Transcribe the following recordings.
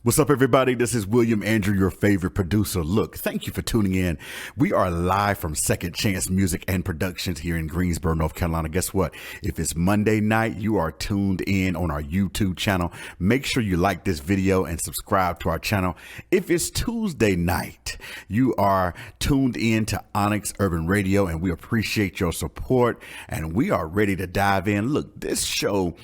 What's up, everybody? This is William Andrew, your favorite producer. Look, thank you for tuning in. We are live from Second Chance Music and Productions here in Greensboro, North Carolina. Guess what? If it's Monday night, you are tuned in on our YouTube channel. Make sure you like this video and subscribe to our channel. If it's Tuesday night, you are tuned in to Onyx Urban Radio, and we appreciate your support, and we are ready to dive in. Look, this show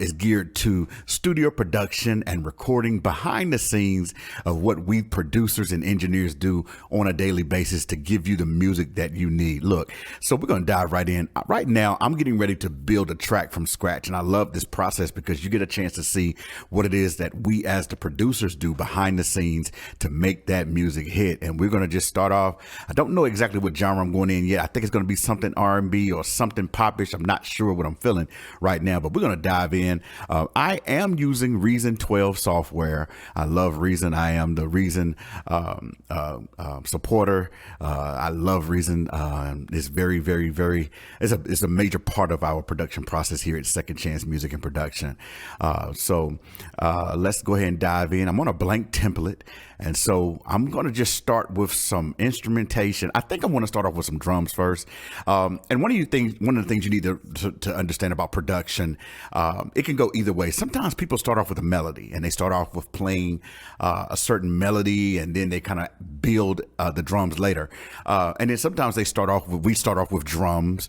is geared to studio production and recording behind the scenes of what we producers and engineers do on a daily basis to give you the music that you need. Look, so we're going to dive right in. Right now, I'm getting ready to build a track from scratch, and I love this process because you get a chance to see what it is that we as the producers do behind the scenes to make that music hit. And we're going to just start off. I don't know exactly what genre I'm going in yet. I think it's going to be something R&B or something popish. I'm not sure what I'm feeling right now, but we're going to dive in. I am using Reason 12 software. I love Reason. I am the Reason supporter. I love Reason. It's it's a major part of our production process here at Second Chance Music and Production. So let's go ahead and dive in. I'm on a blank template. And so I'm going to just start with some instrumentation. I think I want to start off with some drums first. And one of the things you need to understand about production, it can go either way. Sometimes people start off with a melody and they start off with playing a certain melody, and then they kind of build the drums later. And then sometimes we start off with drums.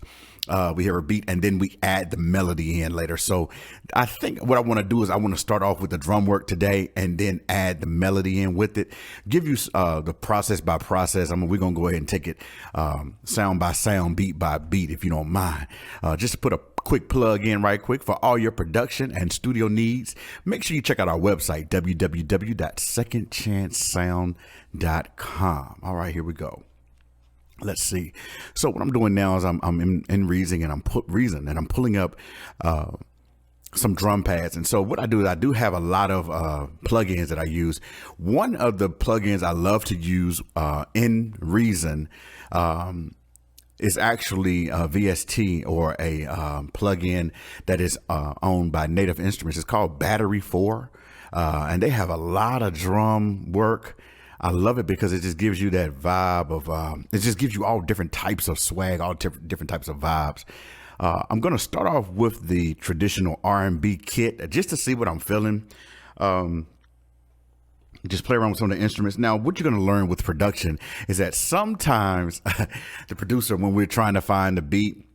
We hear a beat and then we add the melody in later. So I think what I want to do is I want to start off with the drum work today and then add the melody in with it, give you the process by process. We're going to go ahead and take it sound by sound, beat by beat, if you don't mind. Just to put a quick plug in right quick for all your production and studio needs, make sure you check out our website, www.secondchancesound.com. All right, here we go. Let's see. So what I'm doing now is I'm in Reason, and I'm pulling up some drum pads. And so what I do is I do have a lot of plugins that I use. One of the plugins I love to use in Reason is actually VST, or a plugin that is owned by Native Instruments. It's called Battery 4, and they have a lot of drum work. I love it because it just gives you that vibe of, it just gives you all different types of swag, all different types of vibes. I'm going to start off with the traditional R&B kit just to see what I'm feeling. Just play around with some of the instruments. Now, what you're going to learn with production is that sometimes the producer, when we're trying to find the beat,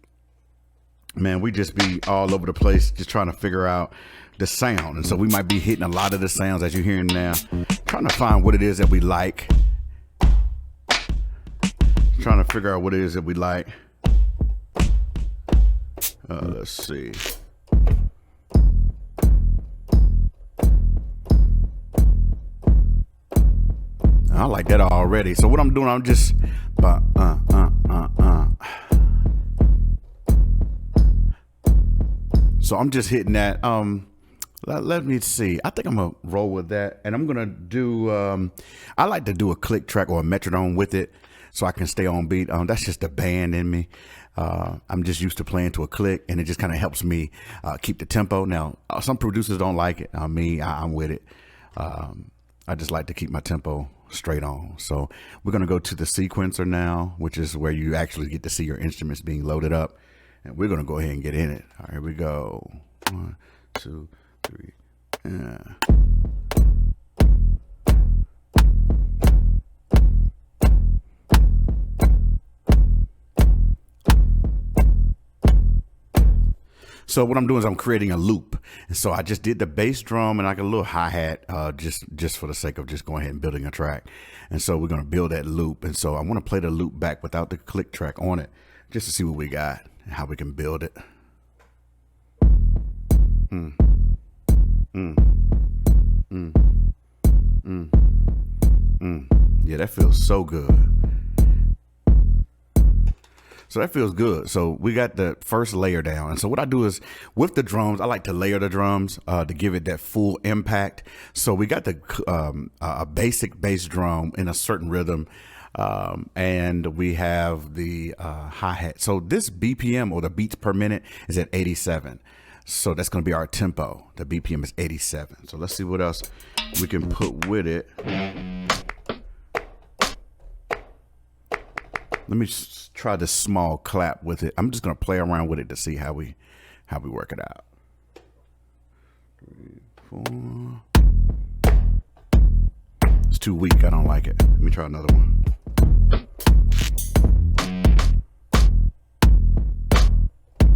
man, we just be all over the place just trying to figure out the sound. And so we might be hitting a lot of the sounds as you're hearing now, trying to find what it is that we like, trying to figure out what it is that we like. Let's see. I like that already. So what I'm doing, I'm just so I'm just hitting that. Let me see. I think I'm gonna roll with that, and I'm gonna do. I like to do a click track or a metronome with it, so I can stay on beat. That's just the band in me. I'm just used to playing to a click, and it just kind of helps me keep the tempo. Now, some producers don't like it. I'm with it. I just like to keep my tempo straight on. So we're gonna go to the sequencer now, which is where you actually get to see your instruments being loaded up, and we're gonna go ahead and get in it. All right, here we go. 1, 2, 3. So what I'm doing is I'm creating a loop. And so I just did the bass drum and like a little hi-hat, just for the sake of just going ahead and building a track. And so we're going to build that loop. And so I want to play the loop back without the click track on it, just to see what we got and how we can build it. Yeah, that feels so good. So that feels good. So we got the first layer down. And so what I do is with the drums, I like to layer the drums to give it that full impact. So we got the a basic bass drum in a certain rhythm. And we have the hi-hat. So this BPM, or the beats per minute, is at 87. So that's going to be our tempo. The BPM is 87. So let's see what else we can put with it. Let me just try this small clap with it. I'm just gonna play around with it to see how we work it out. 3, 4. It's too weak. I don't like it. Let me try another one.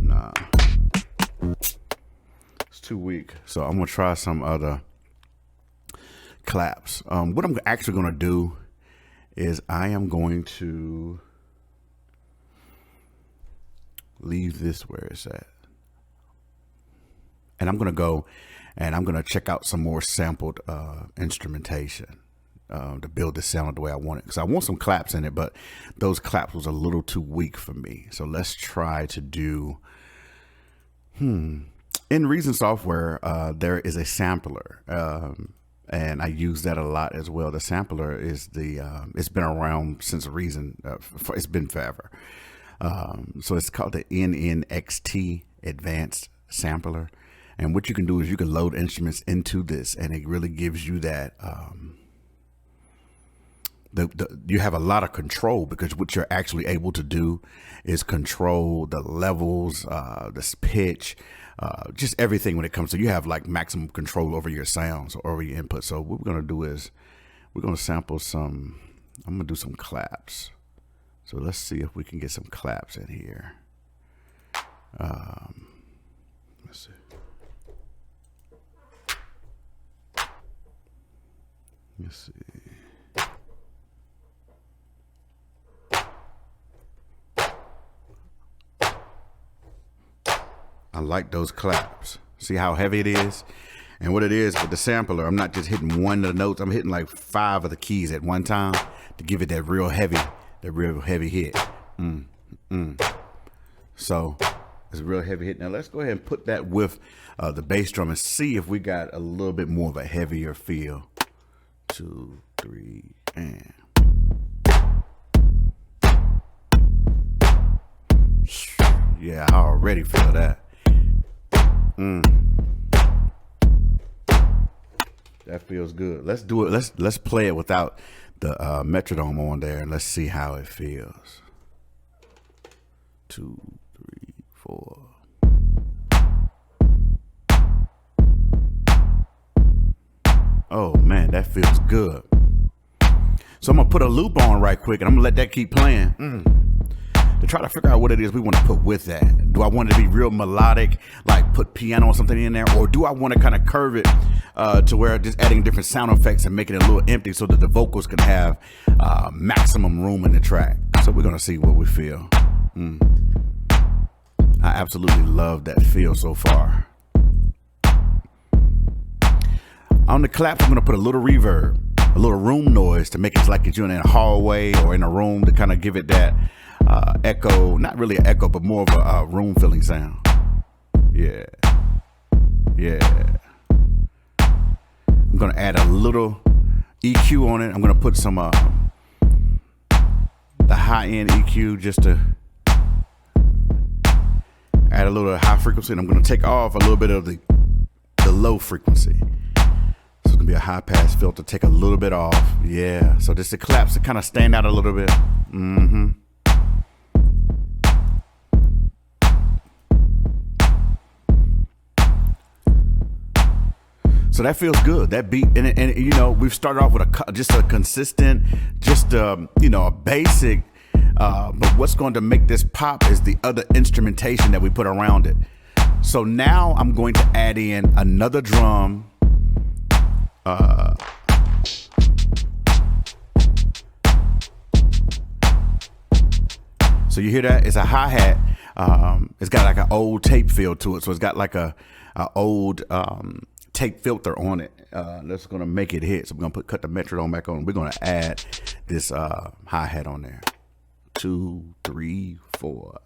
Nah, it's too weak. So I'm gonna try some other claps. What I'm actually gonna do is I am going to leave this where it's at. And I'm going to go and I'm going to check out some more sampled instrumentation to build this sound the way I want it. Because I want some claps in it, but those claps was a little too weak for me. So let's try to do, in Reason Software, there is a sampler. And I use that a lot as well. The sampler is it's been around since Reason. It's been forever. So it's called the NNXT Advanced Sampler. And what you can do is you can load instruments into this, and it really gives you that, you have a lot of control, because what you're actually able to do is control the levels, this pitch, just everything when it comes to, you have like maximum control over your sounds or over your input. So what we're going to do is we're going to sample some, I'm going to do some claps. So let's see if we can get some claps in here. Let's see. Let's see. I like those claps. See how heavy it is? And what it is with the sampler, I'm not just hitting one of the notes. I'm hitting like 5 of the keys at one time to give it that real heavy hit. So it's a real heavy hit. Now let's go ahead and put that with the bass drum and see if we got a little bit more of a heavier feel. 2, 3, and yeah, I already feel that. That feels good. Let's do it. Let's play it without the metronome on there, and let's see how it feels. 2, 3, 4. Oh man, that feels good. So I'm gonna put a loop on right quick, and I'm gonna let that keep playing to try to figure out what it is we want to put with that. Do I want it to be real melodic, like put piano or something in there, or do I want to kind of curve it to where just adding different sound effects and making it a little empty so that the vocals can have maximum room in the track? So we're gonna see what we feel. I absolutely love that feel so far. On the claps, I'm gonna put a little reverb, a little room noise to make it like you're in a hallway or in a room, to kind of give it that echo, not really an echo, but more of a room filling sound. Yeah. I'm gonna add a little EQ on it. I'm gonna put some the high end EQ just to add a little high frequency, and I'm gonna take off a little bit of the low frequency. So it's gonna be a high pass filter, take a little bit off. Yeah, so just the claps to kind of stand out a little bit. So that feels good. That beat, and you know, we've started off with just a consistent, a basic. But what's going to make this pop is the other instrumentation that we put around it. So now I'm going to add in another drum. So you hear that? It's a hi-hat. It's got like an old tape feel to it. So it's got like a old tape filter on it. That's gonna make it hit. So we're gonna cut the metronome back on. We're gonna add this hi-hat on there. 2, 3, 4.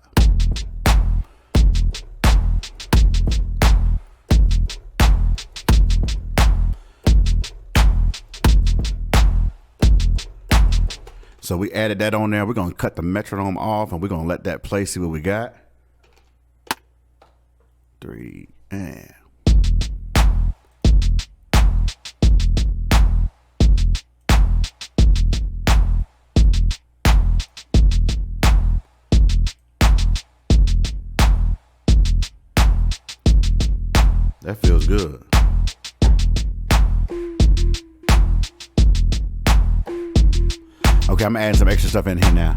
So we added that on there. We're gonna cut the metronome off, and we're gonna let that play, see what we got. 3 and Okay, I'm adding some extra stuff in here now.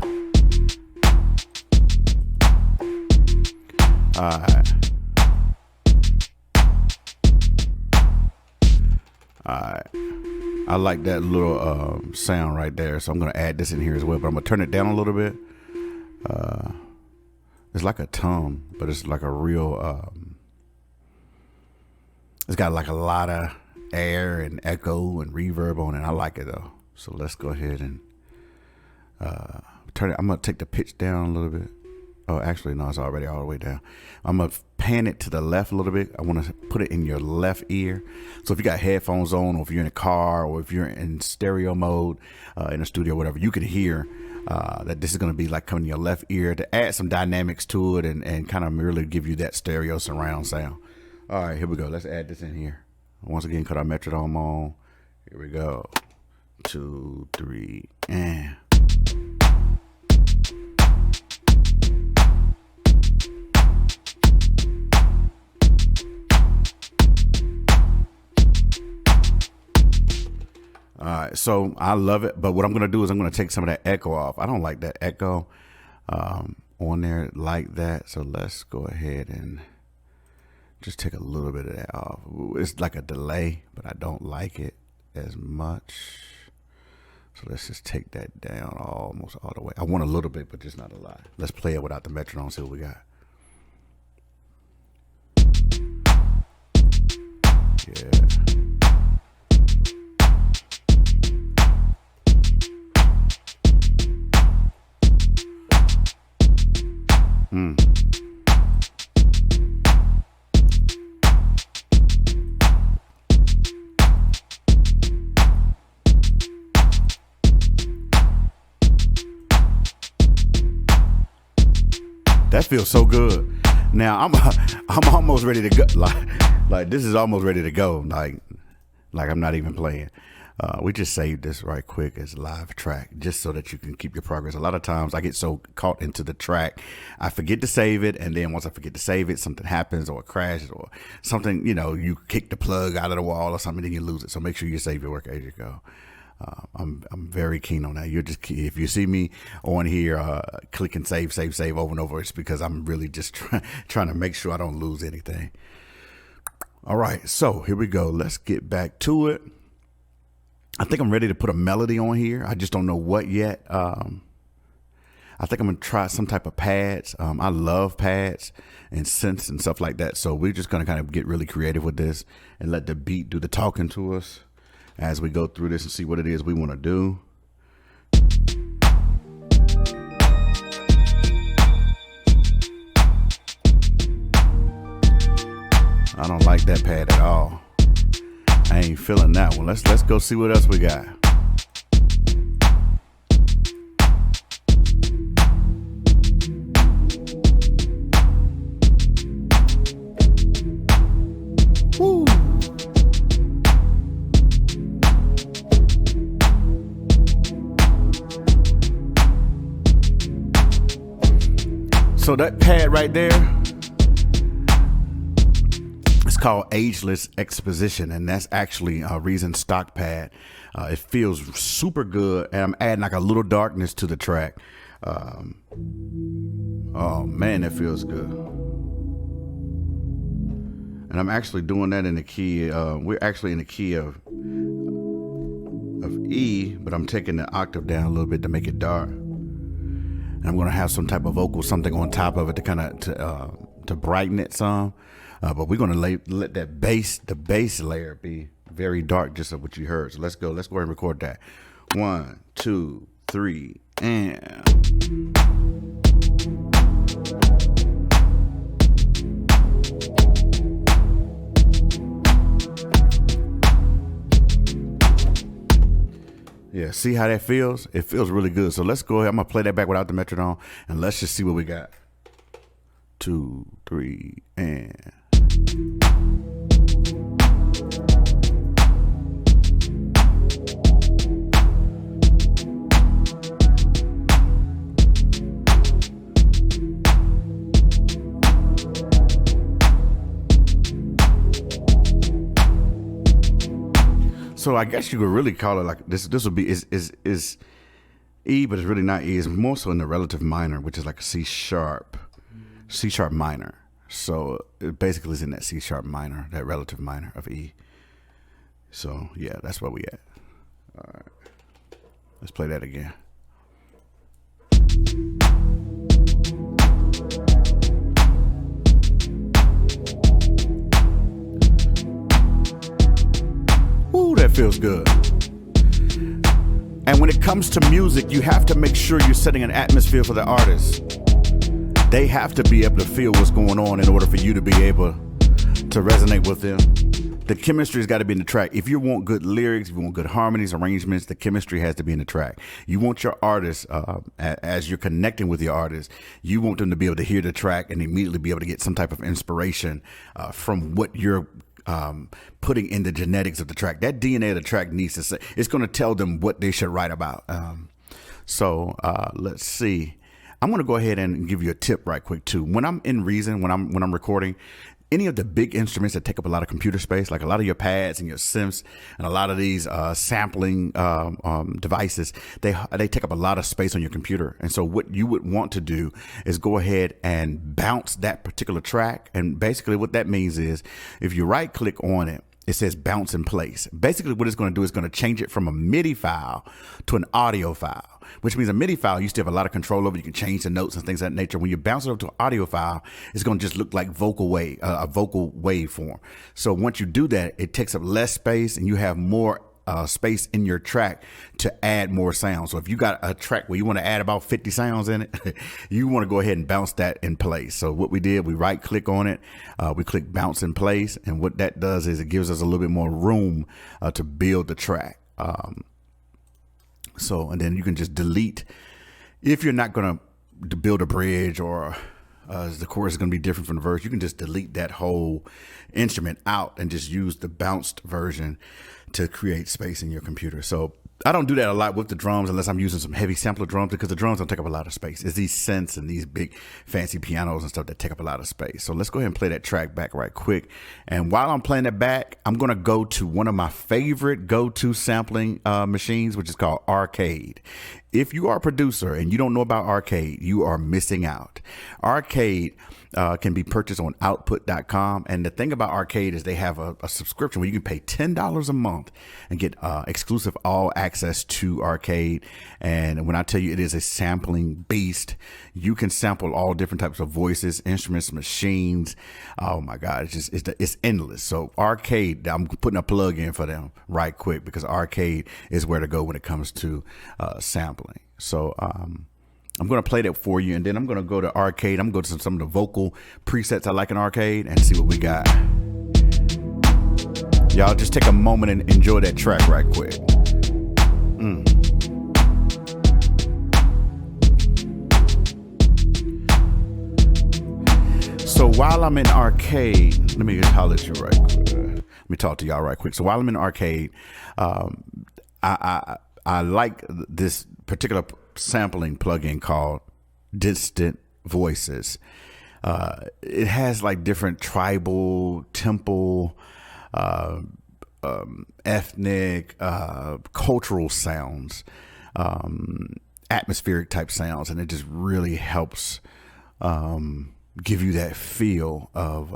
Alright. Alright. I like that little sound right there, so I'm going to add this in here as well, but I'm going to turn it down a little bit. It's like a tone, but it's like a real, it's got like a lot of air and echo and reverb on it. I like it though. So let's go ahead and turn it. I'm going to take the pitch down a little bit. Oh, actually, no, it's already all the way down. I'm going to pan it to the left a little bit. I want to put it in your left ear. So if you got headphones on, or if you're in a car, or if you're in stereo mode in a studio, whatever, you can hear that this is going to be like coming in your left ear to add some dynamics to it and kind of really give you that stereo surround sound. All right, here we go. Let's add this in here. Once again, cut our metronome on. Here we go. 2, 3, and... All right, so I love it, but what I'm going to do is I'm going to take some of that echo off. I don't like that echo on there like that, so let's go ahead and just take a little bit of that off. It's like a delay, but I don't like it as much. So let's just take that down almost all the way. I want a little bit, but just not a lot. Let's play it without the metronome, see what we got. Yeah. That feels so good. Now I'm almost ready to go. Like this is almost ready to go. Like I'm not even playing. We just saved this right quick as live track, just so that you can keep your progress. A lot of times I get so caught into the track, I forget to save it. And then once I forget to save it, something happens or it crashes or something, you kick the plug out of the wall or something, then you lose it. So make sure you save your work as you go. I'm very keen on that. If you see me on here, clicking save over and over, it's because I'm really just trying to make sure I don't lose anything. All right. So here we go. Let's get back to it. I think I'm ready to put a melody on here. I just don't know what yet. I think I'm going to try some type of pads. I love pads and synths and stuff like that. So we're just going to kind of get really creative with this and let the beat do the talking to us as we go through this and see what it is we want to do. I don't like that pad at all. I ain't feeling that one. Let's go see what else we got. Woo. So that pad right there, it's called Ageless Exposition, and that's actually a Reason stock pad. It feels super good, and I'm adding like a little darkness to the track. Oh man, that feels good. And I'm actually doing that in the key. We're actually in the key of E, but I'm taking the octave down a little bit to make it dark. And I'm gonna have some type of vocal, something on top of it to kind of to brighten it some. But we're gonna let the bass layer be very dark, just like what you heard. So let's go ahead and record that. 1, 2, 3, and. Yeah, see how that feels? It feels really good. So let's go ahead. I'm gonna play that back without the metronome, and let's just see what we got. 2, 3, and. So I guess you could really call it like this. This will be is E, but it's really not E. It's more so in the relative minor, which is like a C sharp minor. So it basically is in that C sharp minor, that relative minor of E. So yeah, that's where we at. All right, let's play that again. Ooh, that feels good. And when it comes to music, you have to make sure you're setting an atmosphere for the artist. They have to be able to feel what's going on in order for you to be able to resonate with them. The chemistry's got to be in the track. If you want good lyrics, if you want good harmonies, arrangements, the chemistry has to be in the track. You want your artist, as you're connecting with your artist, you want them to be able to hear the track and immediately be able to get some type of inspiration from what you're putting in the genetics of the track. That DNA of the track needs to say, it's going to tell them what they should write about. So let's see. I'm going to go ahead and give you a tip right quick too. When I'm in Reason, when I'm recording, any of the big instruments that take up a lot of computer space, like a lot of your pads and your synths and a lot of these sampling devices, they take up a lot of space on your computer. And so what you would want to do is go ahead and bounce that particular track. And basically what that means is if you right click on it, it says bounce in place. Basically what it's going to do is going to change it from a MIDI file to an audio file, which means a MIDI file you still have a lot of control over. You can change the notes and things of that nature. When you bounce it up to an audio file, it's going to just look like a vocal waveform. So once you do that, it takes up less space and you have more space in your track to add more sounds. So if you got a track where you want to add about 50 sounds in it, you want to go ahead and bounce that in place. So what we did, we right click on it, we click bounce in place. And what that does is it gives us a little bit more room to build the track. And then you can just delete, if you're not going to build a bridge or the chorus is going to be different from the verse, you can just delete that whole instrument out and just use the bounced version to create space in your computer. So I don't do that a lot with the drums unless I'm using some heavy sampler drums, because the drums don't take up a lot of space. It's these synths and these big fancy pianos and stuff that take up a lot of space. So let's go ahead and play that track back right quick. And while I'm playing it back, I'm going to go to one of my favorite go-to sampling machines, which is called Arcade. If you are a producer and you don't know about Arcade, you are missing out. Arcade can be purchased on output.com. And the thing about Arcade is they have a subscription where you can pay $10 a month and get exclusive all access to Arcade. And when I tell you it is a sampling beast, you can sample all different types of voices, instruments, machines. Oh my God, it's endless. So Arcade, I'm putting a plug in for them right quick, because Arcade is where to go when it comes to sampling. So I'm going to play that for you, and then I'm going to go to Arcade. I'm going to go to some of the vocal presets I like in Arcade and see what we got. Y'all just take a moment and enjoy that track right quick. So while I'm in Arcade, let me just holler at you right quick. Let me talk to y'all right quick. So while I'm in Arcade, I like this particular sampling plugin called Distant Voices. It has like different tribal, temple, ethnic, cultural sounds, atmospheric type sounds, and it just really helps give you that feel of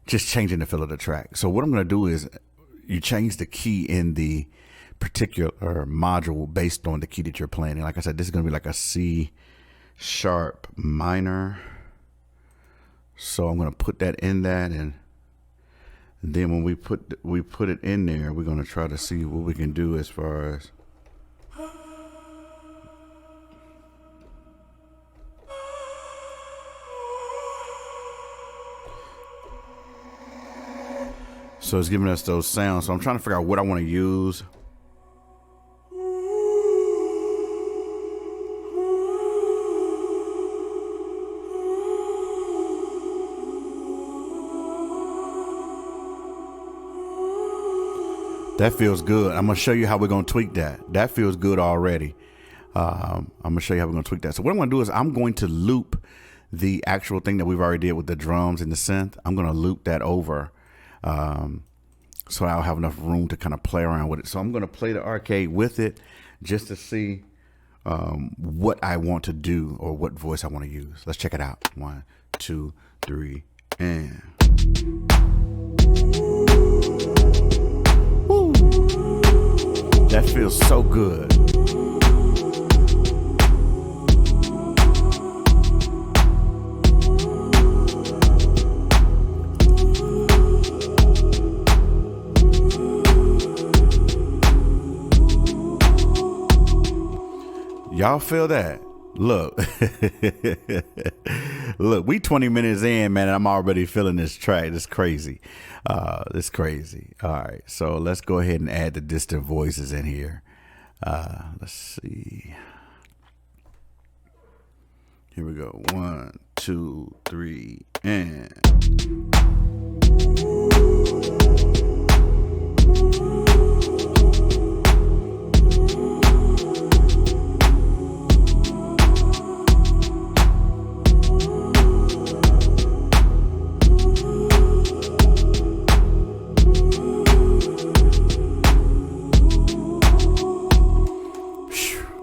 just changing the feel of the track. So what I'm going to do is you change the key in the particular module based on the key that you're playing. And like I said, this is going to be like a C sharp minor. So I'm going to put that in that, and then when we put it in there, we're going to try to see what we can do as far as so it's giving us those sounds. So I'm trying to figure out what I want to use. That feels good. I'm going to show you how we're going to tweak that. That feels good already. I'm going to show you how we're going to tweak that. So what I'm going to do is I'm going to loop the actual thing that we've already did with the drums and the synth. I'm going to loop that over so I'll have enough room to kind of play around with it. So I'm going to play the Arcade with it, just to see what I want to do or what voice I want to use. Let's check it out. 1, 2, 3, and. Woo. That feels so good. Y'all feel that? Look, look, we 20 minutes in, man, and I'm already feeling this track. It's crazy. It's crazy. All right, so let's go ahead and add the distant voices in here. Let's see. Here we go. 1, 2, 3, and.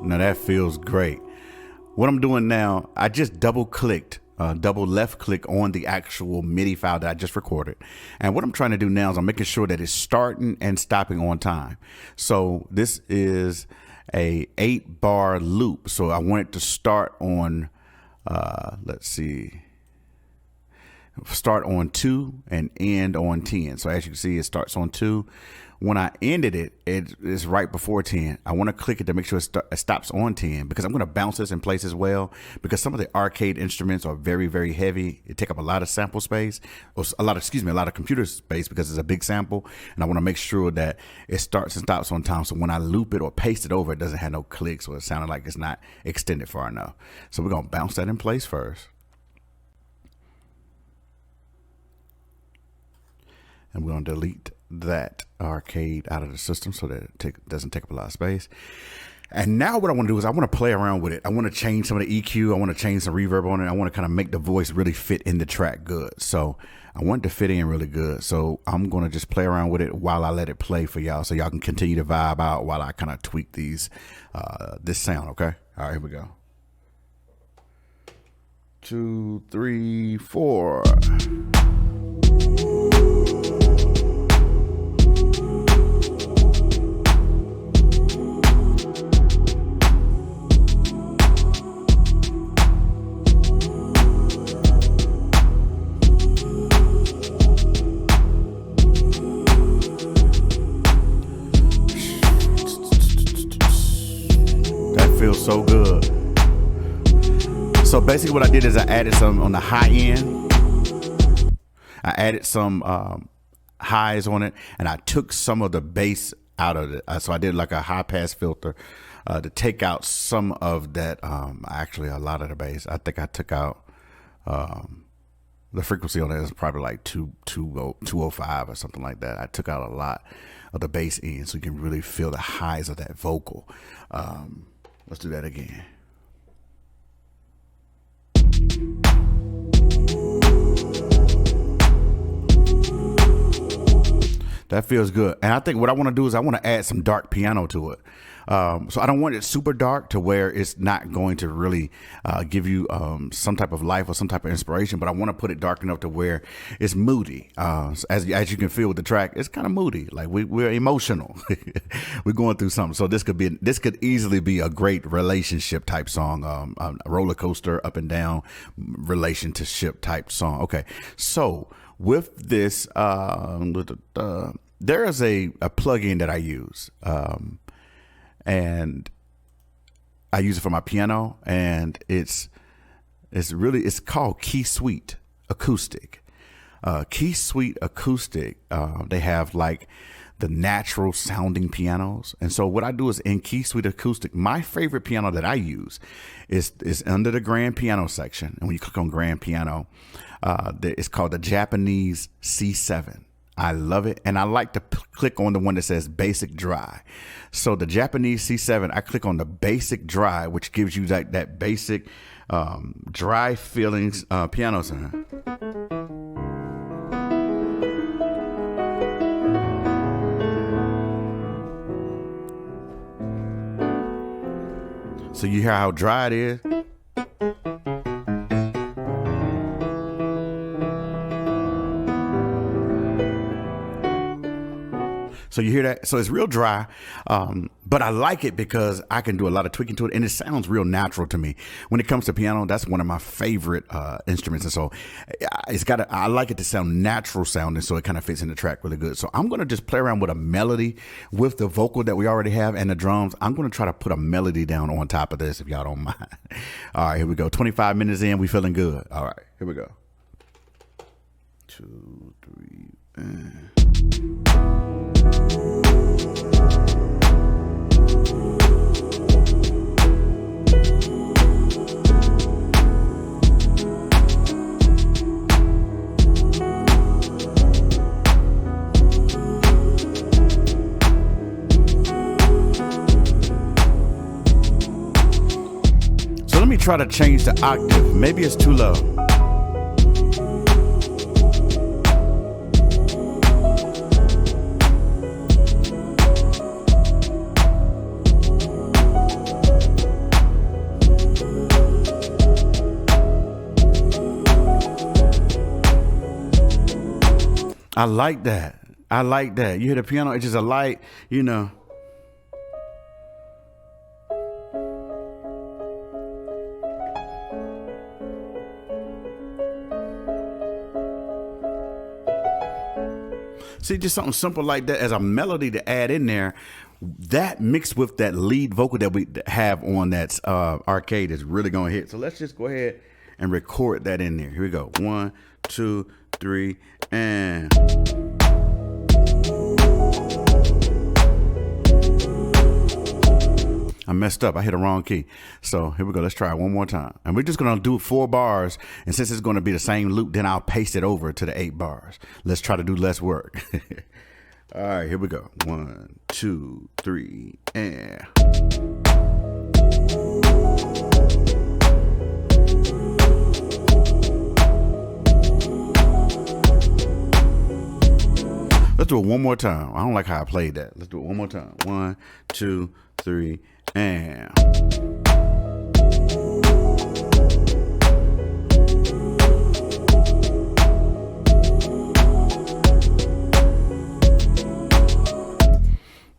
Now that feels great. What I'm doing now, I just double left click on the actual MIDI file that I just recorded. And what I'm trying to do now is I'm making sure that it's starting and stopping on time. So this is a 8-bar loop. So I want it to start on, let's see, start on 2 and end on 10. So as you can see, it starts on 2. When I ended it, it is right before 10. I want to click it to make sure it stops on 10 because I'm going to bounce this in place as well because some of the arcade instruments are very, very heavy. It take up a lot of sample space, or a lot of computer space because it's a big sample. And I want to make sure that it starts and stops on time. So when I loop it or paste it over, it doesn't have no clicks or it sounded like it's not extended far enough. So we're going to bounce that in place first. And we're going to delete that arcade out of the system so that it doesn't take up a lot of space. And now what I want to do is I want to play around with it. I want to change some of the EQ. I want to change some reverb on it. I want to kind of make the voice really fit in the track good. So I want it to fit in really good. So I'm going to just play around with it while I let it play for y'all so y'all can continue to vibe out while I kind of tweak this sound, okay? All right, here we go. 2, 3, 4. Feels so good. So basically what I did is I added some on the high end. I added some highs on it and I took some of the bass out of it. So I did like a high pass filter to take out some of that, actually a lot of the bass. I think I took out the frequency on it is probably like 205 or something like that. I took out a lot of the bass in so you can really feel the highs of that vocal. Let's do that again. That feels good. And I think what I want to do is I want to add some dark piano to it. So I don't want it super dark to where it's not going to really give you some type of life or some type of inspiration, but I want to put it dark enough to where it's moody. As you can feel with the track, it's kind of moody. Like we're emotional. We're going through something. So this could easily be a great relationship type song, a roller coaster up and down relationship type song. Okay, so with this, there is a plugin that I use. And I use it for my piano, and it's called Key Suite Acoustic. Key Suite Acoustic, they have like the natural sounding pianos. And so what I do is in Key Suite Acoustic, my favorite piano that I use is under the grand piano section. And when you click on grand piano, it's called the Japanese C7. I love it. And I like to click on the one that says basic dry. So the Japanese C7, I click on the basic dry, which gives you that basic dry feelings piano sound. So you hear how dry it is? So you hear that? So it's real dry, but I like it because I can do a lot of tweaking to it, and it sounds real natural to me. When it comes to piano, that's one of my favorite instruments, and so I like it to sound natural sounding, so it kind of fits in the track really good. So I'm gonna just play around with a melody with the vocal that we already have and the drums. I'm gonna try to put a melody down on top of this, if y'all don't mind. All right, here we go. 25 minutes in, we feeling good. All right, here we go. 2, 3. So let me try to change the octave. Maybe it's too low. I like that. I like that. You hear the piano, it's just a light, you know. See, just something simple like that as a melody to add in there. That mixed with that lead vocal that we have on that arcade is really going to hit. So let's just go ahead and record that in there. Here we go. 1, 2, 3, and... I messed up. I hit a wrong key. So here we go. Let's try it one more time. And we're just going to do 4 bars. And since it's going to be the same loop, then I'll paste it over to the 8 bars. Let's try to do less work. All right, here we go. 1, 2, 3, and... Let's do it one more time. I don't like how I played that. Let's do it one more time. 1, 2, 3, and...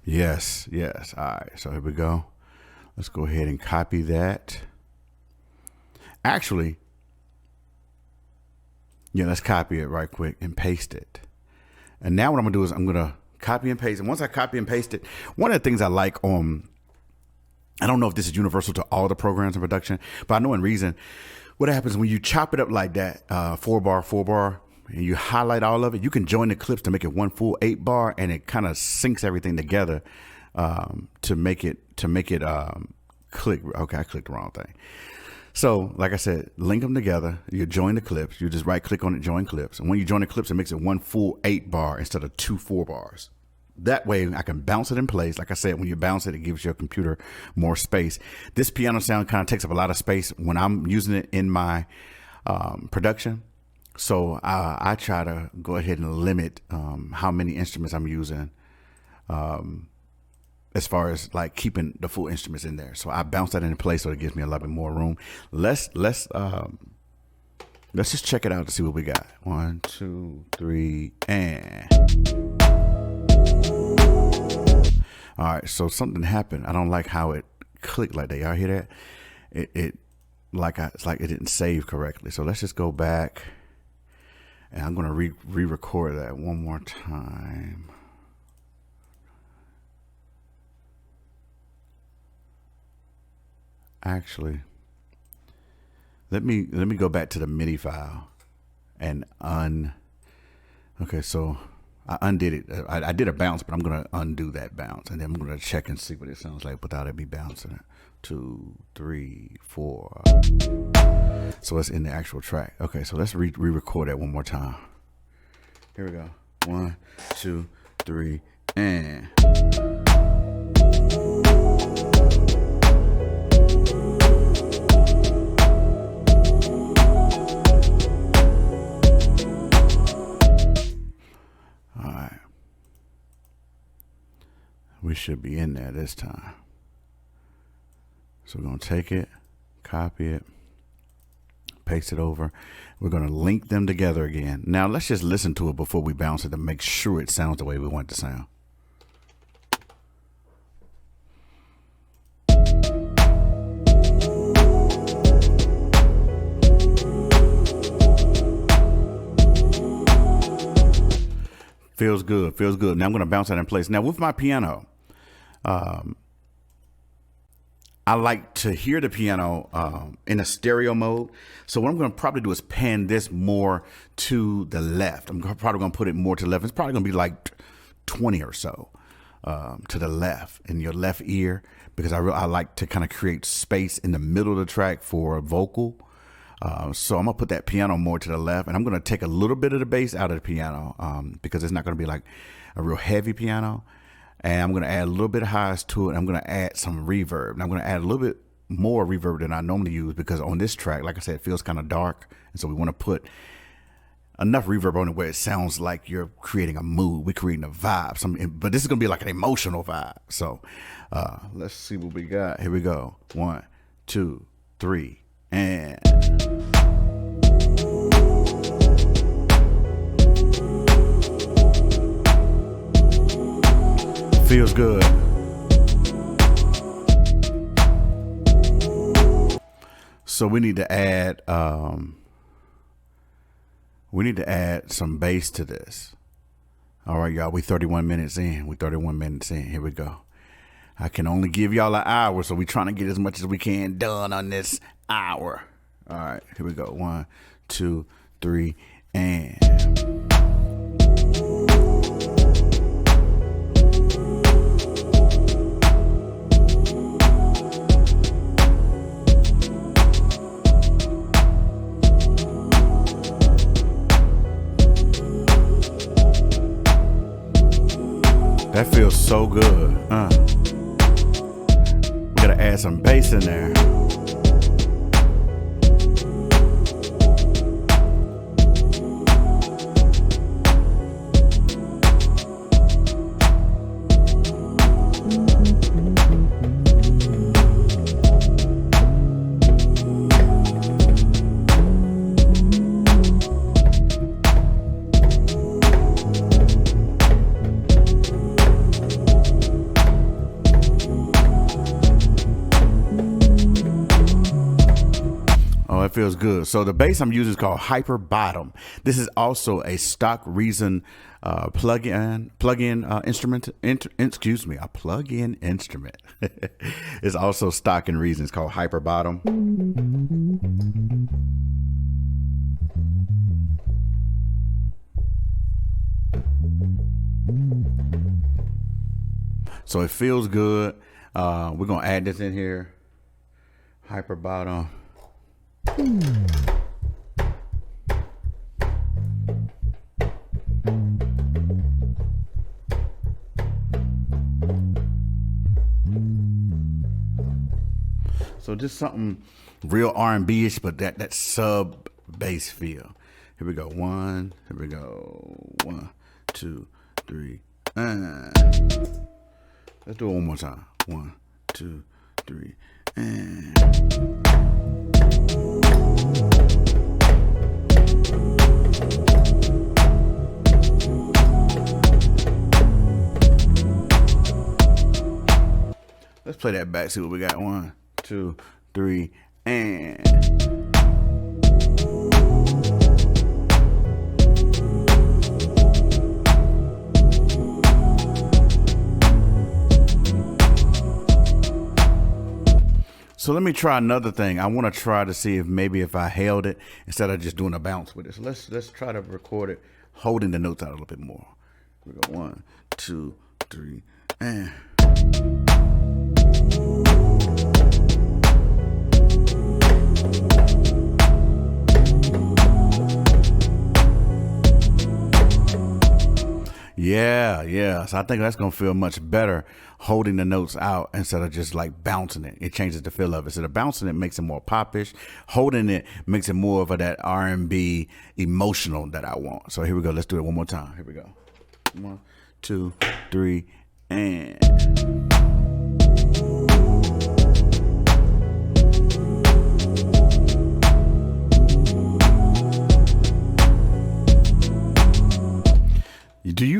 Yes, yes. All right, so here we go. Let's go ahead and copy that. Actually, yeah, let's copy it right quick and paste it. And now what I'm gonna do is I'm gonna copy and paste. And once I copy and paste it, one of the things I like on, I don't know if this is universal to all the programs in production, but I know in Reason, what happens when you chop it up like that, 4 bar, and you highlight all of it, you can join the clips to make it one full 8 bar, and it kind of syncs everything together to make it click. Okay, I clicked the wrong thing. So, like I said, link them together. You join the clips. You just right click on it, join clips. And when you join the clips, it makes it one full 8 bar instead of 2 4 bars. That way I can bounce it in place. Like I said, when you bounce it, it gives your computer more space. This piano sound kind of takes up a lot of space when I'm using it in my production. So I try to go ahead and limit how many instruments I'm using as far as like keeping the full instruments in there. So I bounce that into place so it gives me a little bit more room. Let's just check it out to see what we got. 1, 2, 3, and... All right, so something happened. I don't like how it clicked like that. Y'all hear that? It's like it didn't save correctly. So let's just go back, and I'm gonna re-record that one more time. Actually, let me go back to the MIDI file and okay, so I undid it. I did a bounce, but I'm gonna undo that bounce, and then I'm gonna check and see what it sounds like without it be bouncing. 2, 3, 4. So it's in the actual track. Okay, so let's re-record that one more time. Here we go. 1, 2, 3, and... We should be in there this time. So we're going to take it, copy it, paste it over. We're going to link them together again. Now let's just listen to it before we bounce it to make sure it sounds the way we want it to sound. Feels good. Feels good. Now I'm going to bounce that in place. Now with my piano, I like to hear the piano in a stereo mode. So what I'm going to probably do is pan this more to the left. I'm probably going to put it more to the left. It's probably going to be like 20 or so to the left in your left ear, because I like to kind of create space in the middle of the track for a vocal. So I'm going to put that piano more to the left, and I'm going to take a little bit of the bass out of the piano because it's not going to be like a real heavy piano. And I'm going to add a little bit of highs to it. I'm going to add some reverb. And I'm going to add a little bit more reverb than I normally use, because on this track, like I said, it feels kind of dark. And so we want to put enough reverb on it where it sounds like you're creating a mood. We're creating a vibe. But this is going to be like an emotional vibe. So let's see what we got. Here we go. 1, 2, 3, and... Feels good. So we need to add some bass to this. All right, y'all, we 31 minutes in. Here we go. I can only give y'all an hour, so we're trying to get as much as we can done on this hour. All right, here we go. 1, 2, 3, and... That feels so good. We gotta add some bass in there. Feels good. So the bass I'm using is called Hyper Bottom. This is also a stock Reason plug-in instrument. A plug-in instrument. It's also stock in Reason. It's called Hyper Bottom. So it feels good. We're gonna add this in here. Hyper Bottom. So just something real R&B-ish, but that sub bass feel. Here we go. Here we go. 1, 2, 3. Let's do it one more time. 1, 2, 3, and... Let's play that back, see what we got. 1, 2, 3, and... So let me try another thing. I want to try to see if I held it instead of just doing a bounce with it. So let's try to record it holding the notes out a little bit more. We go 1, 2, 3, and... Yeah. So I think that's going to feel much better holding the notes out instead of just like bouncing it. It changes the feel of it. So the bouncing it makes it more popish. Holding it makes it more of that R&B emotional that I want. So here we go. Let's do it one more time. Here we go. 1, 2, 3, and...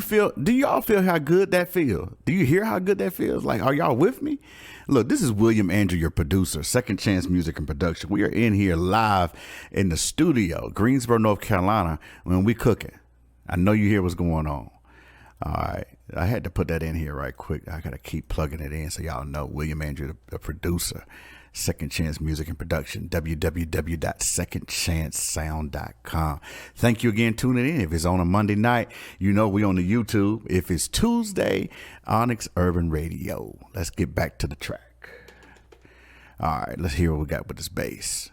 do y'all feel how good that feels? Do you hear how good that feels? Like, are y'all with me? Look, this is William Andrew, your producer, Second Chance Music and Production. We are in here live in the studio, Greensboro, North Carolina, when we cooking. I know you hear what's going on. All right. I had to put that in here right quick. I got to keep plugging it in so y'all know. William Andrew, the producer, Second Chance Music and Production, www.secondchancesound.com. Thank you again tuning in. If it's on a Monday night, you know we on the YouTube. If it's Tuesday, Onyx Urban Radio. Let's get back to the track. All right, let's hear what we got with this bass.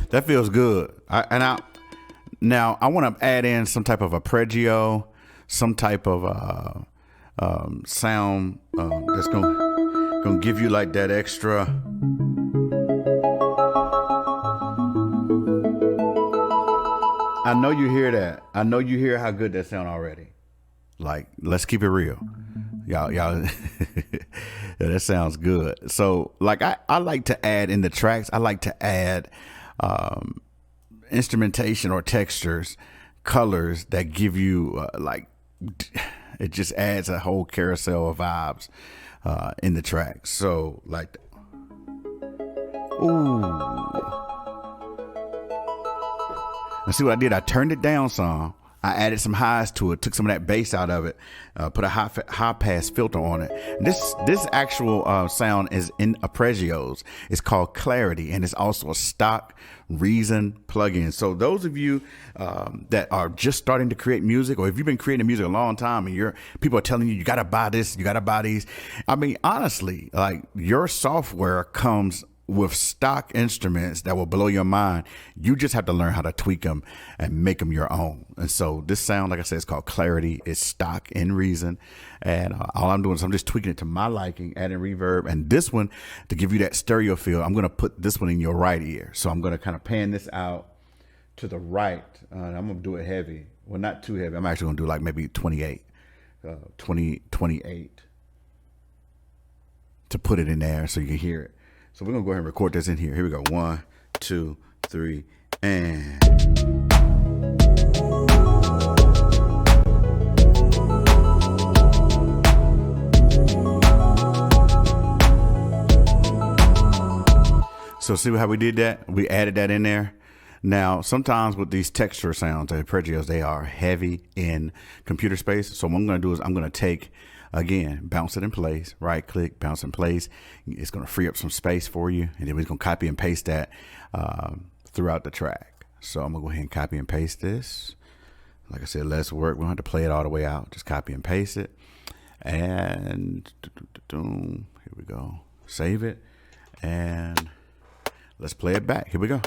That feels good. Now I want to add in some type of arpeggio, some type of sound that's gonna give you like that extra. I know you hear that. I know you hear how good that sound already. Like, let's keep it real, y'all. Yeah, that sounds good. So, like, I like to add in the tracks. I like to add instrumentation or textures, colors that give you like, it just adds a whole carousel of vibes in the track. So like, ooh, and see what I did? I turned it down some. I added some highs to it, took some of that bass out of it, put a high pass filter on it. And this actual sound is in arpeggios. It's called Clarity, and it's also a stock Reason plugin. So those of you that are just starting to create music, or if you've been creating music a long time and people are telling you gotta buy this, you gotta buy these. I mean, honestly, like, your software comes with stock instruments that will blow your mind. You just have to learn how to tweak them and make them your own. And so this sound, like I said, it's called Clarity. It's stock in Reason. And all I'm doing is I'm just tweaking it to my liking, adding reverb. And this one, to give you that stereo feel, I'm going to put this one in your right ear. So I'm going to kind of pan this out to the right. I'm going to do it heavy. Well, not too heavy. I'm actually going to do like maybe 28 to put it in there so you can hear it. So we're going to go ahead and record this in here. Here we go. 1, 2, 3, and. So see how we did that? We added that in there. Now, sometimes with these texture sounds, the arpeggios, they are heavy in computer space. So what I'm going to do is I'm going to take, again, bounce it in place, right click, bounce in place. It's going to free up some space for you. And then we're going to copy and paste that throughout the track. So I'm going to go ahead and copy and paste this. Like I said, let's work. We don't have to play it all the way out. Just copy and paste it. And here we go. Save it. And let's play it back. Here we go.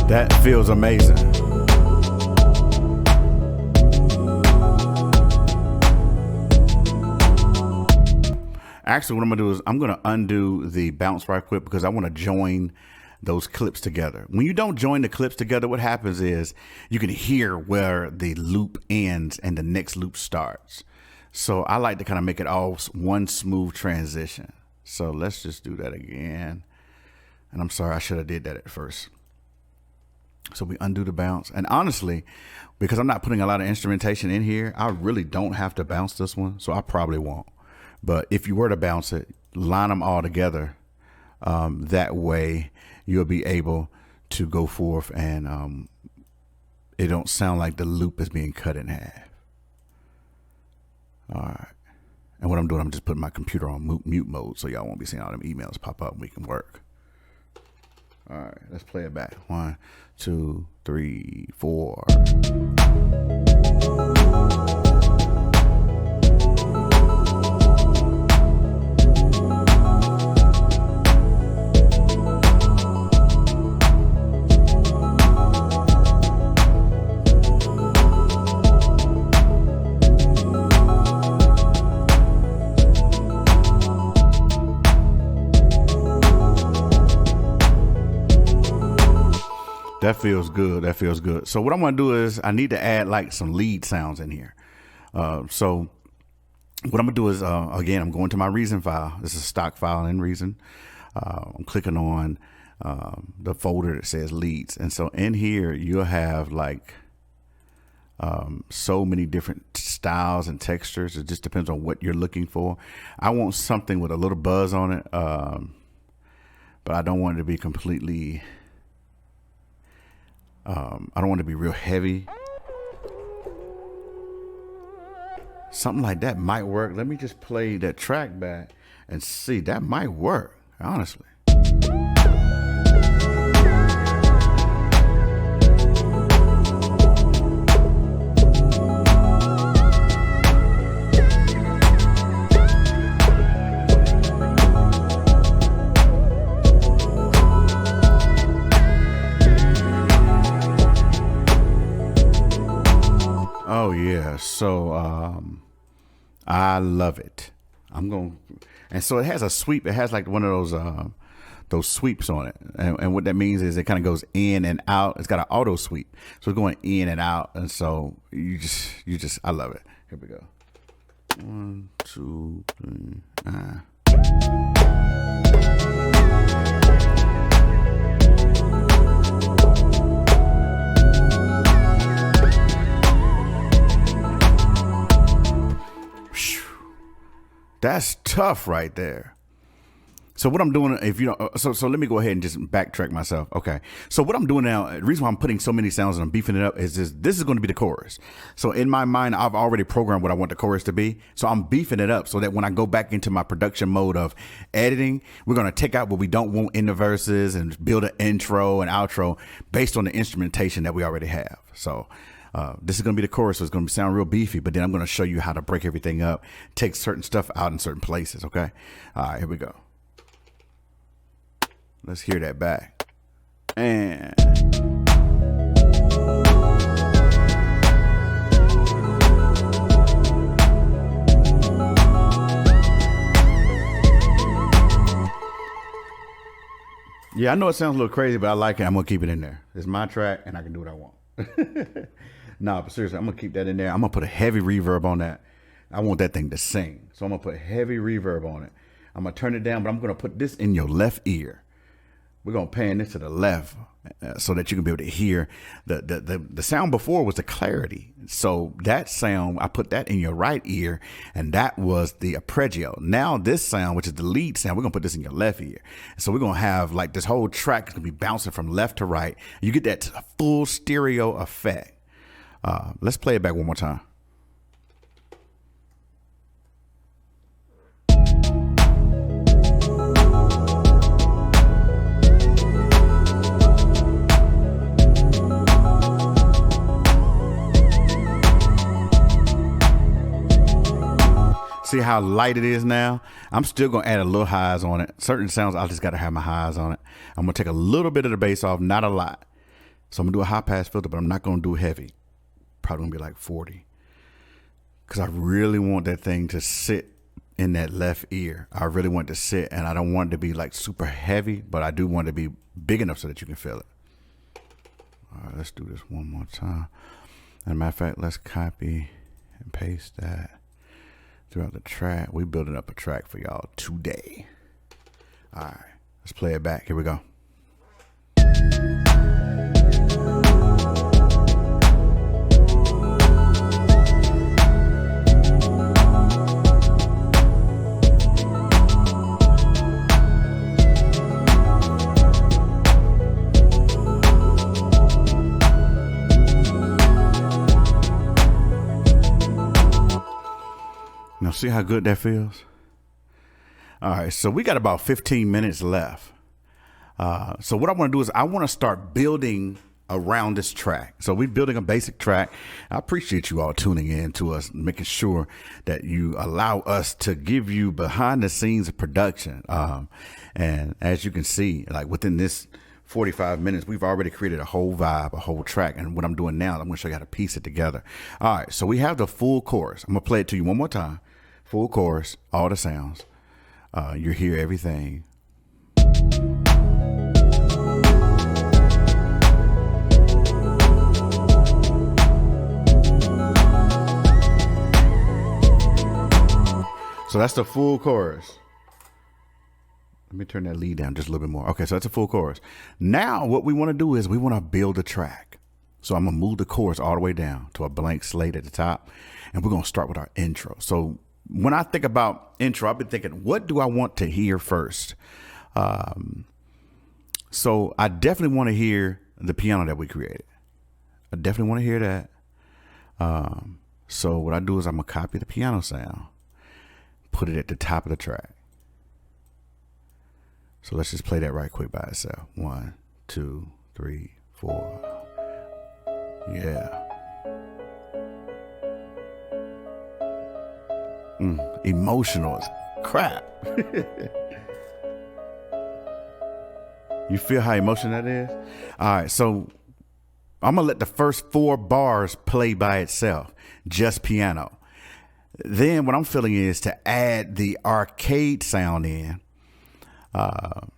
That feels amazing. Actually, what I'm gonna do is I'm gonna undo the bounce right quick because I want to join those clips together. When you don't join the clips together, what happens is you can hear where the loop ends and the next loop starts. So I like to kind of make it all one smooth transition. So let's just do that again. And I'm sorry, I should have did that at first. So we undo the bounce. And honestly, because I'm not putting a lot of instrumentation in here, I really don't have to bounce this one. So I probably won't. But if you were to bounce it, line them all together. That way you'll be able to go forth and it don't sound like the loop is being cut in half. All right. And what I'm doing, I'm just putting my computer on mute mode so y'all won't be seeing all them emails pop up and we can work. All right, let's play it back. 1, 2, 3, 4. That feels good. That feels good. So what I'm going to do is I need to add like some lead sounds in here. So what I'm going to do is, again, I'm going to my Reason file. This is a stock file in Reason. I'm clicking on the folder that says leads. And so in here, you'll have like so many different styles and textures. It just depends on what you're looking for. I want something with a little buzz on it, but I don't want it to be completely... I don't want it to be real heavy. Something like that might work. Let me just play that track back and see. That might work, honestly. Oh yeah, so I love it. And so it has a sweep. It has like one of those sweeps on it, and what that means is it kind of goes in and out. It's got an auto sweep, so it's going in and out, and so you just I love it. Here we go. 1, 2, 3. That's tough right there. So what I'm doing, if you don't, so let me go ahead and just backtrack myself. Okay. So what I'm doing now, the reason why I'm putting so many sounds and I'm beefing it up is this is going to be the chorus. So in my mind, I've already programmed what I want the chorus to be. So I'm beefing it up so that when I go back into my production mode of editing, we're going to take out what we don't want in the verses and build an intro and outro based on the instrumentation that we already have. So this is going to be the chorus, so it's going to sound real beefy, but then I'm going to show you how to break everything up, take certain stuff out in certain places, okay? All right, here we go. Let's hear that back. And... yeah, I know it sounds a little crazy, but I like it. I'm going to keep it in there. It's my track, and I can do what I want. Nah, but seriously, I'm going to keep that in there. I'm going to put a heavy reverb on that. I want that thing to sing. So I'm going to put heavy reverb on it. I'm going to turn it down, but I'm going to put this in your left ear. We're going to pan this to the left so that you can be able to hear. The sound before was the clarity. So that sound, I put that in your right ear, and that was the arpeggio. Now this sound, which is the lead sound, we're going to put this in your left ear. So we're going to have like this whole track is going to be bouncing from left to right. You get that full stereo effect. Let's play it back one more time. See how light it is now? I'm still going to add a little highs on it. Certain sounds, I just got to have my highs on it. I'm going to take a little bit of the bass off, not a lot. So I'm going to do a high pass filter, but I'm not going to do heavy. Probably going to be like 40. Because I really want that thing to sit in that left ear. I really want it to sit, and I don't want it to be like super heavy, but I do want it to be big enough so that you can feel it. All right, let's do this one more time. As a matter of fact, let's copy and paste that throughout the track. We're building up a track for y'all today. All right, let's play it back. Here we go. Now see how good that feels? All right, so we got about 15 minutes left. So what I want to do is I want to start building around this track. So we're building a basic track. I appreciate you all tuning in to us, making sure that you allow us to give you behind the scenes of production. And as you can see, like within this 45 minutes, we've already created a whole vibe, a whole track. And what I'm doing now, I'm going to show you how to piece it together. All right, so we have the full chorus. I'm going to play it to you one more time. Full chorus, all the sounds. You hear everything. So that's the full chorus. Let me turn that lead down just a little bit more. Okay, so that's a full chorus. Now what we want to do is we want to build a track. So I'm going to move the chorus all the way down to a blank slate at the top. And we're going to start with our intro. So when I think about intro, I've been thinking, what do I want to hear first? So I definitely want to hear the piano that we created. I definitely want to hear that. So what I do is I'm going to copy the piano sound, put it at the top of the track. So let's just play that right quick by itself. 1, 2, 3, 4. Yeah. Emotional as crap. You feel how emotional that is? All right, so I'm gonna let the first 4 bars play by itself, just piano. Then what I'm feeling is to add the arcade sound in. Add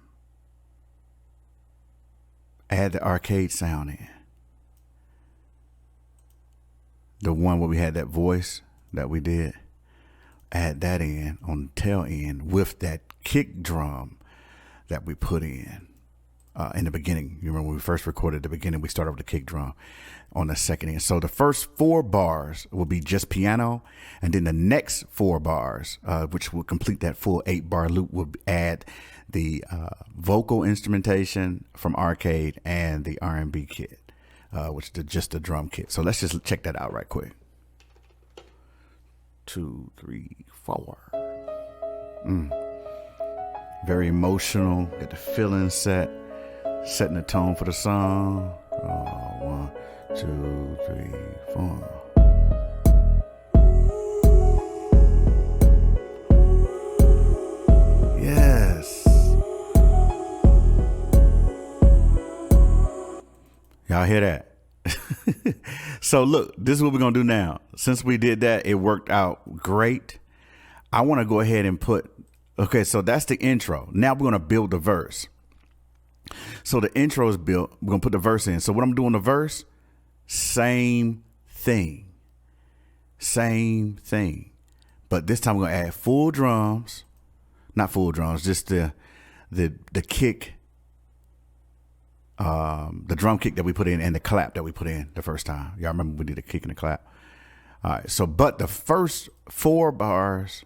the arcade sound in. The one where we had that voice that we did. Add that in on the tail end with that kick drum that we put in the beginning. You remember when we first recorded the beginning, we started with the kick drum on the second end. So the first 4 bars will be just piano. And then the next 4 bars, which will complete that full 8-bar loop, will add the vocal instrumentation from arcade and the R&B kit, which is just the drum kit. So let's just check that out right quick. 2, 3, 4. Very emotional. Get the feeling set. Setting the tone for the song. 1, 2, 3, 4. Yes. Y'all hear that? So look, this is what we're going to do now. Since we did that, it worked out great. I want to go ahead and okay, so that's the intro. Now we're going to build the verse. So the intro is built. We're going to put the verse in. So what I'm doing the verse, same thing. Same thing. But this time we're going to add full drums. Not full drums, just the kick. The drum kick that we put in and the clap that we put in the first time. Y'all remember we did a kick and a clap. All right. So, but the first 4 bars,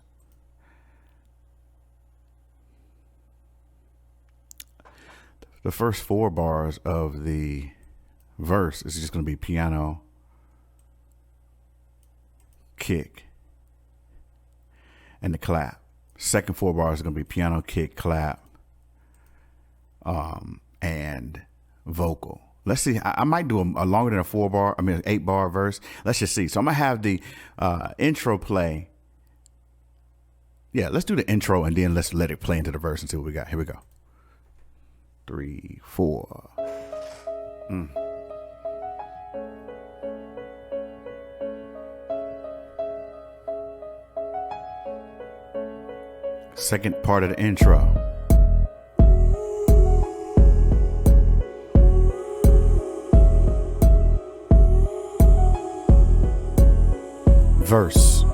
of the verse is just going to be piano, kick, and the clap. Second 4 bars are going to be piano, kick, clap, and vocal. Let's see. I might do a longer than an 8-bar verse. Let's just see. So I'm gonna have the intro play. Yeah, let's do the intro and then let's let it play into the verse and see what we got. Here we go. 3, 4. Second part of the intro. Verse.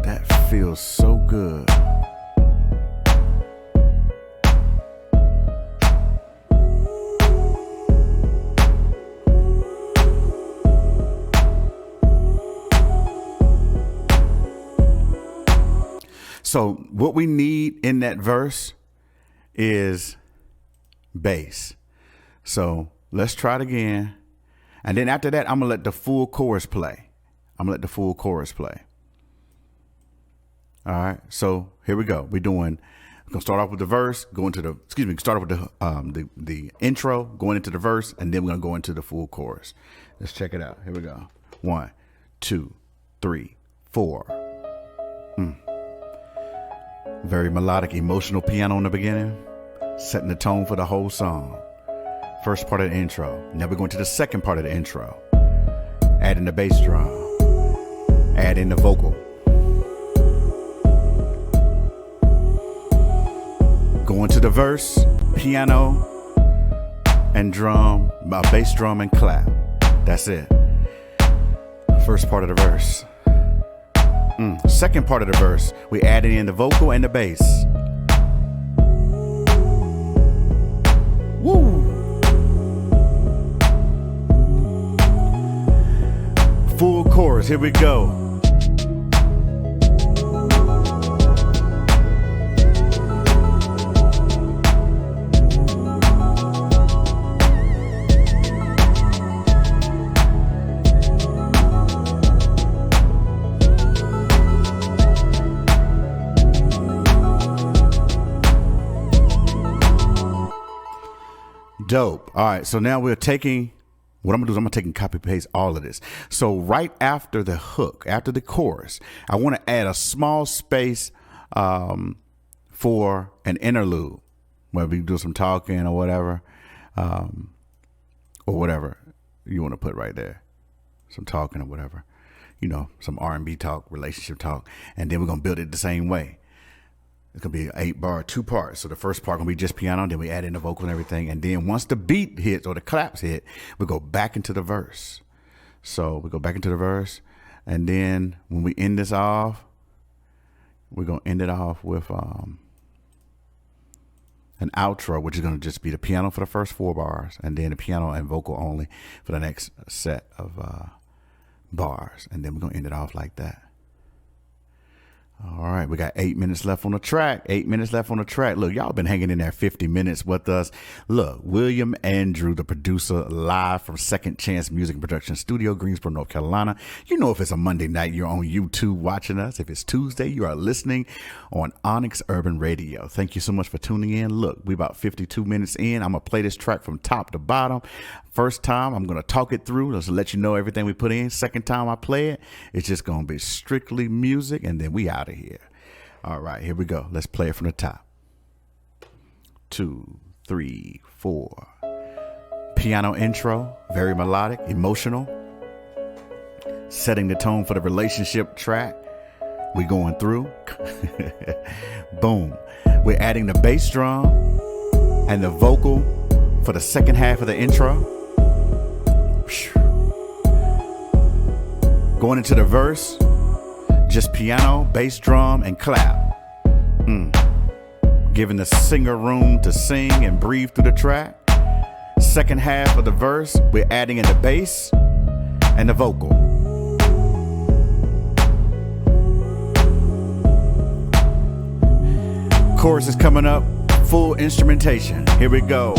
That feels so good. So what we need in that verse is bass. So let's try it again. And then after that, I'm going to let the full chorus play. All right. So here we go. We're going to start off with the verse, start off with the intro, going into the verse, and then we're going to go into the full chorus. Let's check it out. Here we go. 1, 2, 3, 4. Very melodic, emotional piano in the beginning, setting the tone for the whole song. First part of the intro. Now we're going to the second part of the intro. Adding the bass drum. Adding the vocal. Going to the verse, piano and drum, bass drum and clap. That's it. First part of the verse. Second part of the verse, we added in the vocal and the bass. Woo! Full chorus, here we go. Dope. All right. So now we're taking, what I'm going to do is I'm going to take and copy paste all of this. So right after the hook, after the chorus, I want to add a small space for an interlude where we do some talking or whatever you want to put right there. Some talking or whatever, you know, some R&B talk, relationship talk. And then we're going to build it the same way. It's going to be an 8-bar, 2 parts. So the first part going to be just piano. Then we add in the vocal and everything. And then once the beat hits or the claps hit, we go back into the verse. So we go back into the verse. And then when we end this off, we're going to end it off with an outro, which is going to just be the piano for the first 4 bars. And then the piano and vocal only for the next set of bars. And then we're going to end it off like that. All right, we got 8 minutes left on the track. 8 minutes left on the track. Look, y'all been hanging in there 50 minutes with us. Look, William Andrew, the producer, live from Second Chance Music and Production Studio, Greensboro, North Carolina. You know, if it's a Monday night, you're on YouTube watching us. If it's Tuesday, you are listening on Onyx Urban Radio. Thank you so much for tuning in. Look, we about 52 minutes in. I'm going to play this track from top to bottom. First time, I'm going to talk it through just to let you know everything we put in. Second time I play it, it's just going to be strictly music, and then we out of here. All right, here we go. Let's play it from the top. 2, 3, 4. Piano intro, very melodic, emotional. Setting the tone for the relationship track. We going through. Boom. We're adding the bass drum and the vocal for the second half of the intro. Going into the verse, just piano, bass drum, and clap. Giving the singer room to sing and breathe through the track. Second half of the verse, we're adding in the bass and the vocal. Chorus is coming up, full instrumentation. Here we go.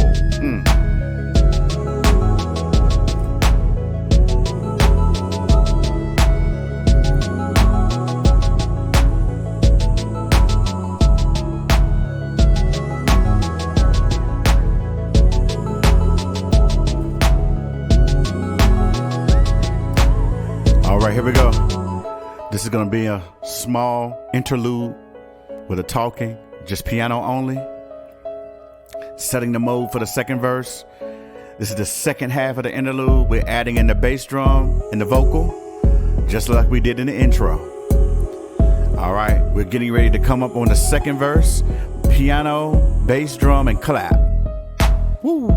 All right, here we go. This is going to be a small interlude with a talking, just piano only. Setting the mode for the second verse. This is the second half of the interlude. We're adding in the bass drum and the vocal, just like we did in the intro. All right, we're getting ready to come up on the second verse. Piano, bass drum, and clap. Woo.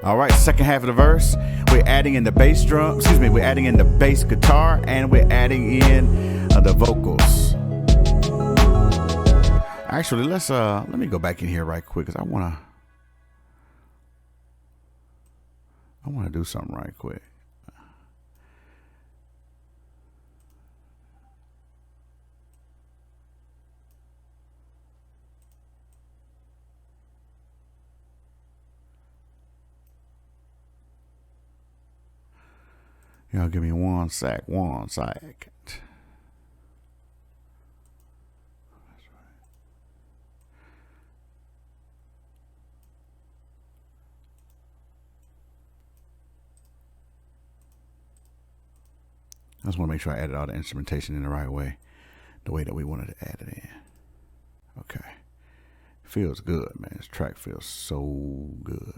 All right, second half of the verse, we're adding in the bass drum, we're adding in the bass guitar, and we're adding in the vocals. Actually, let me go back in here right quick, because I want to do something right quick. Y'all give me one sec. That's right. I just want to make sure I added all the instrumentation in the right way, the way that we wanted to add it in. Okay. Feels good, man. This track feels so good.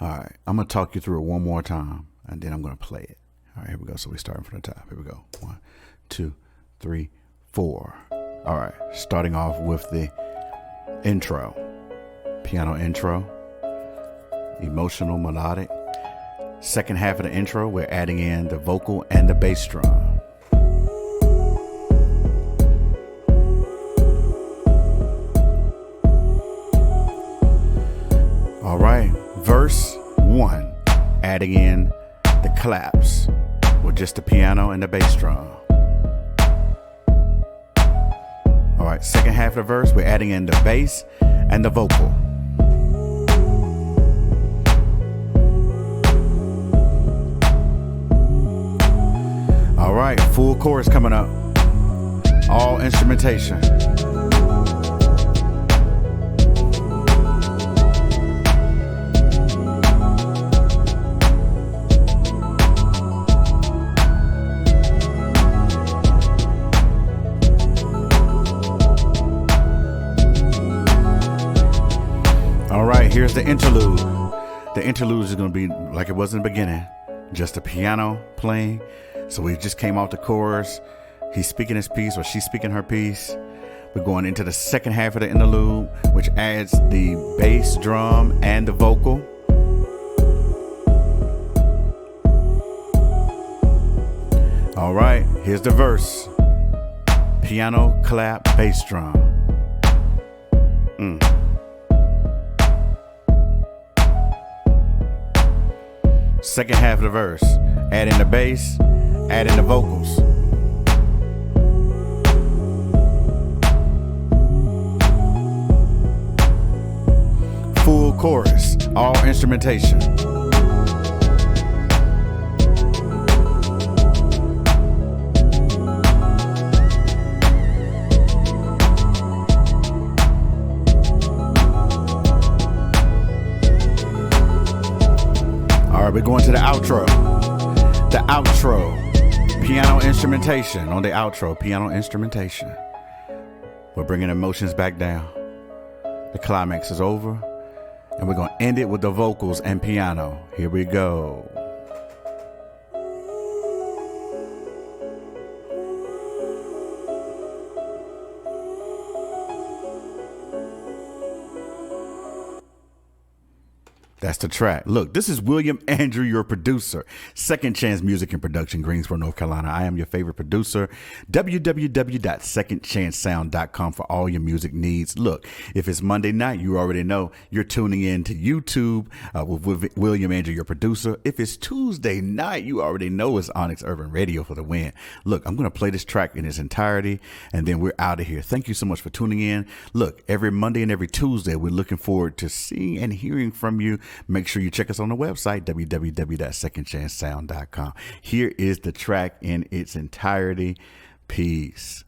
All right, I'm going to talk you through it one more time, and then I'm going to play it. All right, here we go. So we're starting from the top. Here we go. 1, 2, 3, 4. All right, starting off with the intro, piano intro, emotional, melodic. Second half of the intro, we're adding in the vocal and the bass drum. All right, verse 1, adding in the claps with just the piano and the bass drum. All right, second half of the verse, we're adding in the bass and the vocal. All right, full chorus coming up. All instrumentation. All right, here's the interlude. The interlude is going to be like it was in the beginning, just the piano playing. So we just came off the chorus. He's speaking his piece or she's speaking her piece. We're going into the second half of the interlude, which adds the bass drum and the vocal. All right, here's the verse. Piano, clap, bass drum. Second half of the verse, add in the bass, add in the vocals. Full chorus, all instrumentation. All right, we're going to the outro. The outro, piano instrumentation on the outro, piano instrumentation. We're bringing emotions back down. The climax is over, and we're going to end it with the vocals and piano. Here we go. That's the track. Look, this is William Andrew, your producer. Second Chance Music and Production, Greensboro, North Carolina. I am your favorite producer. www.secondchancesound.com for all your music needs. Look, if it's Monday night, you already know you're tuning in to YouTube with William Andrew, your producer. If it's Tuesday night, you already know it's Onyx Urban Radio for the win. Look, I'm going to play this track in its entirety, and then we're out of here. Thank you so much for tuning in. Look, every Monday and every Tuesday, we're looking forward to seeing and hearing from you. Make sure you check us on the website, www.secondchancesound.com. Here is the track in its entirety. Peace.